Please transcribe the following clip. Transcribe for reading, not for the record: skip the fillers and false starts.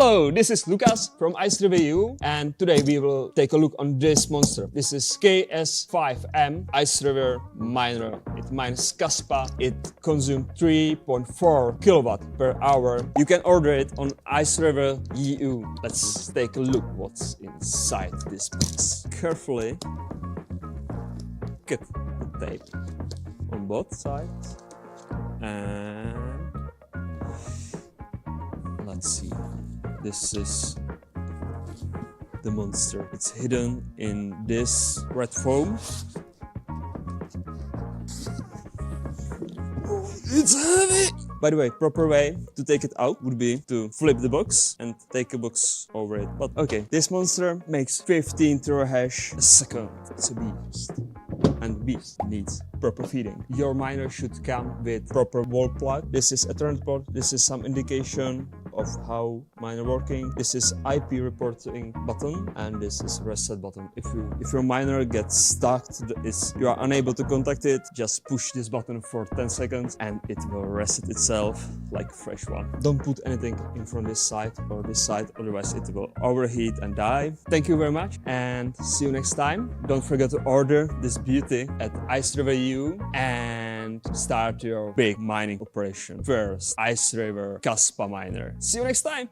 Hello, this is Lucas from ICERIVER.eu, and today we will take a look on this monster. This is KS5M ICERIVER miner. It mines Kaspa. It consumes 3.4 kilowatt per hour. You can order it on ICERIVER.eu. Let's take a look what's inside this box. Carefully cut the tape on both sides and let's see. This is the monster. It's hidden in this red foam. Oh, it's heavy! By the way, proper way to take it out would be to flip the box and take a box over it. But okay, this monster makes 15 terahash a second. It's a beast. And beast needs proper feeding. Your miner should come with proper wall plug. This is Ethernet port. This is some indication of how miner working. This is IP reporting button, and this is reset button. If your miner gets stuck, you are unable to contact it, just push this button for 10 seconds and it will reset itself like a fresh one. Don't put anything in front of this side or this side, otherwise it will overheat and die. Thank you very much and see you next time. Don't forget to order this beauty at ICERIVER.eu and start your big mining operation. First, ICERIVER Kaspa miner. See you next time!